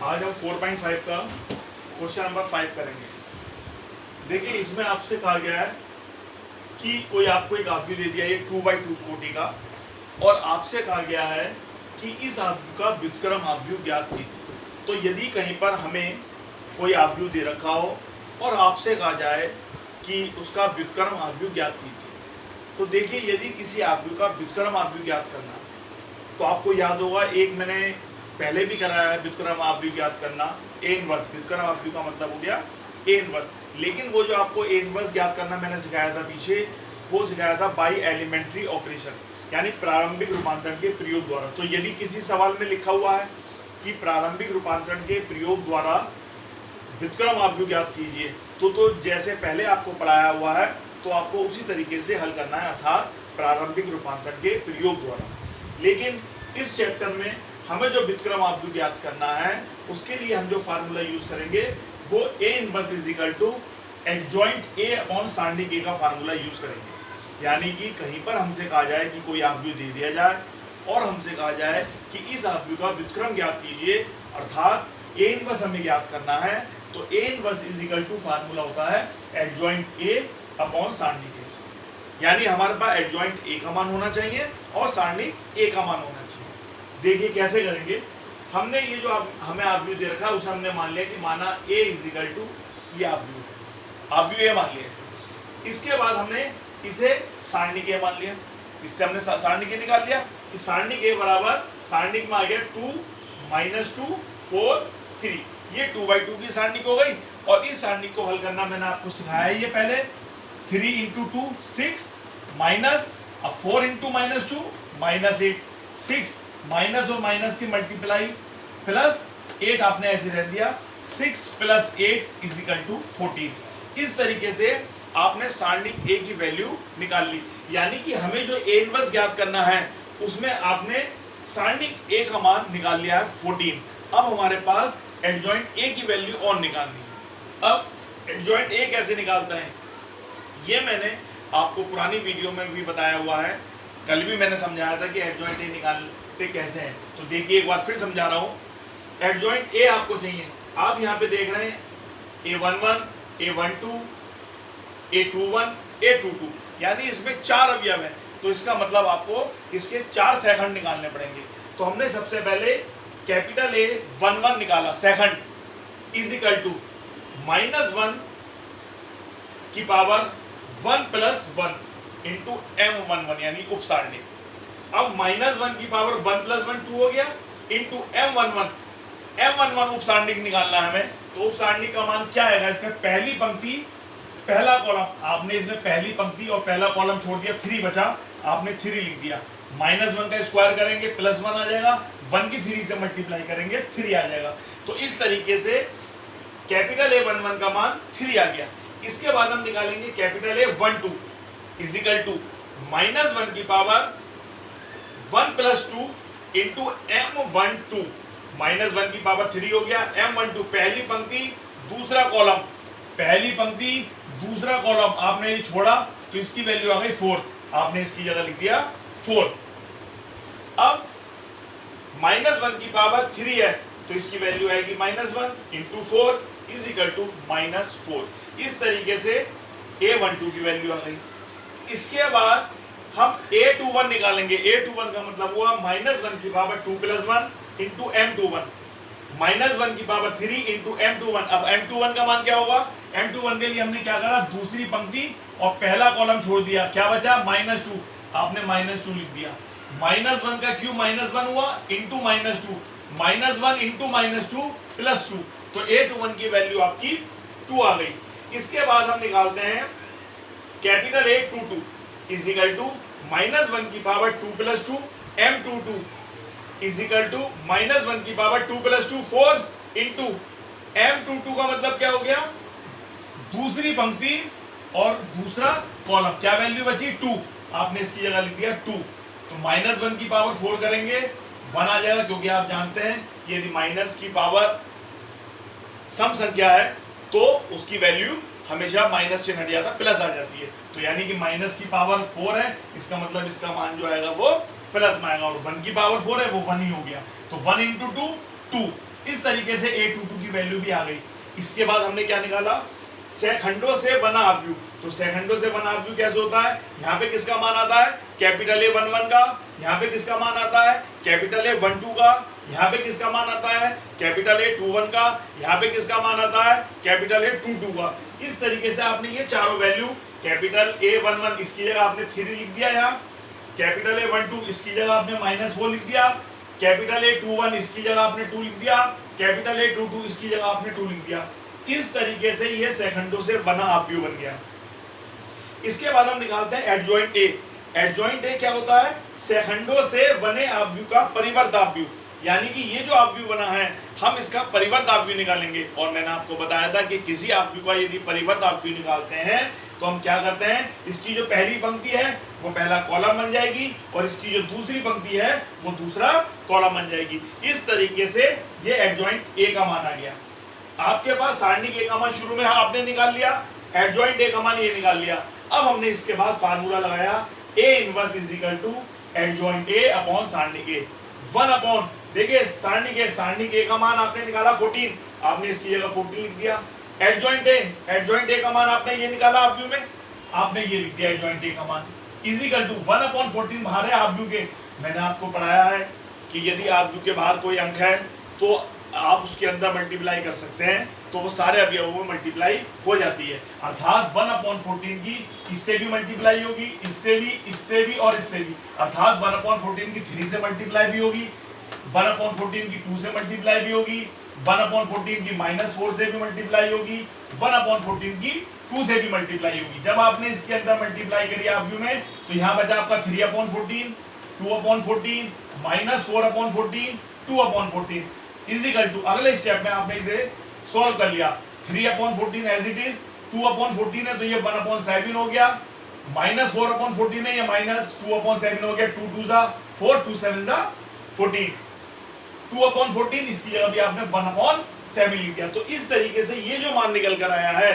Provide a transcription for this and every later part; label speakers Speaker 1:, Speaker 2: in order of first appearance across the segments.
Speaker 1: आज हम 4.5 का क्वेश्चन नंबर 5 करेंगे। देखिए, इसमें आपसे कहा गया है कि कोई आपको एक आव्यूह दे दिया ये 2/2 कोटि का, और आपसे कहा गया है कि इस आव्यूह का व्युत्क्रम आव्यूह ज्ञात कीजिए। तो यदि कहीं पर हमें कोई आव्यूह दे रखा हो और आपसे कहा जाए कि उसका व्युत्क्रम आव्यूह ज्ञात कीजिए, तो देखिए, यदि किसी आव्यूह का व्युत्क्रम आव्यूह ज्ञात करना तो आपको याद होगा, एक मैंने पहले भी कराया है व्युत्क्रम आव्यूह ज्ञात करना, ए इनवर्स। व्युत्क्रम आव्यूह का मतलब हो गया ए इनवर्स। लेकिन वो जो आपको ए इनवर्स ज्ञात करना मैंने सिखाया था पीछे, वो सिखाया था बाई एलिमेंट्री ऑपरेशन, यानी प्रारंभिक रूपांतरण के प्रयोग द्वारा। तो यदि किसी सवाल में लिखा हुआ है कि प्रारंभिक रूपांतरण के प्रयोग द्वारा व्युत्क्रम आव्यूह ज्ञात कीजिए, तो जैसे पहले आपको पढ़ाया हुआ है तो आपको उसी तरीके से हल करना है, अर्थात प्रारंभिक रूपांतरण के प्रयोग द्वारा। लेकिन इस चैप्टर में हमें जो व्युत्क्रम आव्यूह ज्ञात करना है, उसके लिए हम जो फार्मूला यूज करेंगे वो A inverse is equal to adjoint A upon सारणिक ए का फार्मूला यूज करेंगे। यानी कि कहीं पर हमसे कहा जाए कि कोई आव्यूह दे दिया जाए और हमसे कहा जाए कि इस आव्यूह का व्युत्क्रम ज्ञात कीजिए, अर्थात ए इनवर्स हमें ज्ञात करना है, तो A inverse is equal to formula होता है एडजॉइंट ए अपॉन सारणिक ए। यानी हमारे पास एडजॉइंट ए का मान होना चाहिए और सारणिक ए का मान होना चाहिए। देखिए कैसे करेंगे। हमने ये जो हमें आव्यूह दे रखा है उसे हमने मान लिया कि माना ए इज इक्वल टू ये आव्यूह ए मान लिया इसे। इसके बाद हमने इसे सारणिक ए मान लिया, इससे हमने सारणिक ए निकाल लिया कि सारणिक ए बराबर सारणिक में आ गया 2 - 2 4 3। ये 2/2 की सारणिक हो गई। और इस सारणिक को हल करना मैंने आपको सिखाया है ये पहले। 3 × 2 6 माइनस 4 × -2 -8 6 माइनस और माइनस की मल्टीप्लाई प्लस 8 आपने ऐसे रह दिया 6 + 8 = 14। इस तरीके से आपने सारणिक ए की वैल्यू निकाल ली। यानी कि हमें जो ए इनवर्स ज्ञात करना है उसमें आपने सारणिक ए का मान निकाल लिया है 14। अब हमारे पास एडजॉइंट ए की वैल्यू और निकालनी है। अब एडजॉइंट ए कैसे निकालते हैं ये मैंने आपको पुरानी वीडियो में भी बताया हुआ है। कल भी मैंने समझाया था कि एडजॉइंट ए निकालते कैसे हैं। तो देखिए, एक बार फिर समझा रहा हूं। एडजॉइंट ए आपको चाहिए, आप यहाँ पे देख रहे हैं A11 A12 A21 A22, यानी इसमें 4 अवयव हैं। तो इसका मतलब आपको इसके 4 सेकंड निकालने पड़ेंगे। तो हमने सबसे पहले कैपिटल A11 निकाला, सेकंड इज इक्वल टू -1 की पावर 1 + 1 इंटू M11, यानी उपसारणिक। अब -1 की पावर 1 + 1 2 हो गया इंटू M11 उपसारणिक निकालना है हमें। तो उपसारणिक का मान क्या आएगा, इसमें पहली पंक्ति पहला कॉलम, आपने इसमें पहली पंक्ति और पहला कॉलम छोड़ दिया, 3 बचा, आपने 3 लिख दिया। -1 का स्क्वायर करेंगे +1 आ जाएगा, 1 की 3 से मल्टीप्लाई करेंगे 3 आ जाएगा। तो इस तरीके से कैपिटल A11 का मान 3 आ गया। इसके बाद हम निकालेंगे capital A12 is equal to -1 की पावर 1 + 2 इंटू M12, -1 की पावर 3 हो गया। M12 पहली पंक्ति दूसरा कॉलम, पहली पंक्ति दूसरा कॉलम आपने ये छोड़ा तो इसकी वैल्यू आ गई 4, आपने इसकी जगह लिख दिया 4। अब -1 की पावर 3 है तो इसकी वैल्यू आएगी -1 इंटू 4 इज इक्वल टू -4। इस तरीके से A12 की वैल्यू आ गई। इसके बाद हम A21 निकालेंगे। A21 का मतलब हुआ -1 की पावर 2 + 1 इंटू M21, -1 की पावर 3 इंटू M21। अब M21 का मान क्या होगा, M21 के लिए हमने क्या करा, दूसरी पंक्ति और पहला कॉलम छोड़ दिया, क्या बचा -2, आपने -2 लिख दिया। -1 का क्यूब -1 हुआ इंटू -2, -1 इंटू -2 + 2, तो A21 की वैल्यू आपकी 2 आ गई। इसके बाद हम निकालते हैं capital A22 is equal to -1 की power 2 + 2 M22 is equal to -1 की पावर 2 + 2 4 इंटू M22 का मतलब क्या हो गया, दूसरी पंक्ति और दूसरा कॉलम, क्या वैल्यू बची 2, आपने इसकी जगह लिख दिया 2। तो -1 की पावर 4 करेंगे 1 आ जाएगा, क्योंकि आप जानते हैं यदि माइनस की पावर सम संख्या है तो उसकी वैल्यू हमेशा माइनस चिन्ह हट जाता, प्लस आ जाती है। तो यानी कि माइनस की पावर 4 है, इसका मतलब इसका मान जो आएगा वो प्लस में आएगा, और 1 की पावर 4 है वो 1 ही हो गया। तो 1 × 2 2 इस तरीके से a22 की वैल्यू भी आ गई। इसके बाद हमने क्या निकाला, सेखंडों से बना अवयव। तो सेखंडों से बना अवयव कैसे होता है, यहाँ पे किसका मान आता है, कैपिटल A11 का, यहाँ पे किसका मान आता है, कैपिटल A12 का, यहाँ पे किसका मान आता है, कैपिटल A21 का, यहाँ पे किसका मान आता है, कैपिटल A22 का। इस तरीके से आपने ये चारों वैल्यू, कैपिटल A11 इसकी जगह आपने 3 लिख दिया, यहाँ कैपिटल A12 इसकी जगह आपने -4 लिख दिया, कैपिटल A21 इसकी जगह आपने 2 लिख दिया, कैपिटल A22 इसकी जगह आपने 2 लिख दिया। इस तरीके से ये सेखंडों से बना अवयव बन गया। इसके बाद हम निकालते हैं एडजॉइंट ए। एडजॉइंट ए क्या होता है, सेखंडों से बने अवयव का परिवर्त अवयव, यानी कि ये जो अवयव बना है हम इसका परिवर्त अवयव निकालेंगे। और मैंने आपको बताया था कि किसी अवयव का यदि परिवर्त अवयव निकालते हैं तो हम क्या करते हैं, इसकी जो पहली पंक्ति है वो पहला कॉलम बन जाएगी और इसकी जो दूसरी पंक्ति है वो दूसरा कॉलम बन जाएगी। इस तरीके से ये एडजॉइंट ए का मान आ गया। आपके पास सारणिक ए का मान शुरू में आपने निकाल लिया, एडजॉइंट ए का मान ये निकाल लिया। अब हमने इसके बाद फार्मूला लगाया A inverse is equal to adjoint A upon सारणिक ए 1 अपॉन, देखिए सारणिक ए का मान आपने निकाला 14, आपने इसकी जगह 14 लिख दिया। एडजॉइंट ए का मान आपने ये निकाला अवयव में, आपने ये लिख दिया एडजॉइंट ए का मान इज इक्वल टू 1 अपॉन 14 बाहर है अवयव के। मैंने आपको पढ़ाया है कि यदि अवयव के बाहर कोई अंक है तो आप उसके अंदर मल्टीप्लाई कर सकते हैं, तो वो सारे अवयवों में मल्टीप्लाई हो जाती है। अर्थात 1 अपॉन 14 की इससे भी मल्टीप्लाई होगी, इससे भी और इससे भी। अर्थात 1 अपॉन 14 की 3 से मल्टीप्लाई भी होगी, 1 अपॉन 14 की 2 से मल्टीप्लाई भी होगी, 1 अपॉन 14 की -4 से भी मल्टीप्लाई होगी, 1 अपॉन 14 की 2 से भी मल्टीप्लाई होगी। जब आपने इसके अंदर मल्टीप्लाई करी अवयव में तो यहाँ बचा आपका 3 upon 14, 2 upon 14, -4 upon 14, 2 upon 14 is equal to, अगले स्टेप में आपने इसे सॉल्व कर लिया। 3 upon 14 as it is, 2 upon 14 है तो ये 1 अपॉन 7 हो गया, -4 अपॉन 14 है ये -2 अपॉन 7 हो गया, 2 2 जा 4, 2 7 जा 14, 2 अपॉन 14 इसकी जगह भी आपने 1 अपॉन 7 लिख दिया। तो इस तरीके से ये जो मान निकल कर आया है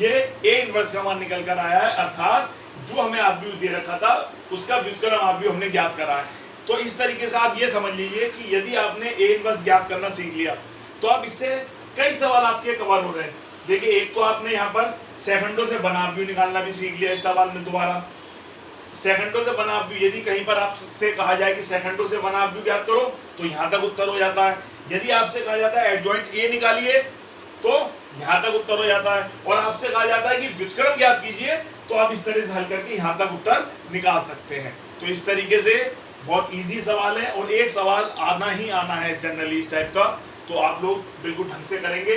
Speaker 1: ये A इनवर्स का मान निकल कर आया है, अर्थात जो हमें अवयव दे रखा था उसका व्युत्क्रम अवयव हमने ज्ञात करा है। तो इस तरीके से आप ये समझ लीजिए कि यदि आपने A इनवर्स ज्ञात करना सीख लिया तो अब इससे कई सवाल आपके कवर हो रहे हैं। देखिए एक तो आपने यहाँ पर सेकंडों से बना अवयव निकालना भी सीख लिया इस सवाल में। दोबारा सेकंडों से बना अवयव, यदि कहीं पर आपसे कहा जाए कि सेकंडों से बना अवयव ज्ञात करो तो यहाँ तक उत्तर हो जाता है। यदि आपसे कहा जाता है एडजॉइंट ए निकालिए तो यहाँ तक उत्तर हो जाता है, और आपसे कहा जाता है कि व्युत्क्रम ज्ञात कीजिए तो आप इस तरह से हल करके यहाँ तक उत्तर निकाल सकते हैं। तो इस तरीके से बहुत इजी सवाल है और एक सवाल आना ही आना है जनरली इस टाइप का, तो आप लोग बिल्कुल ढंग से करेंगे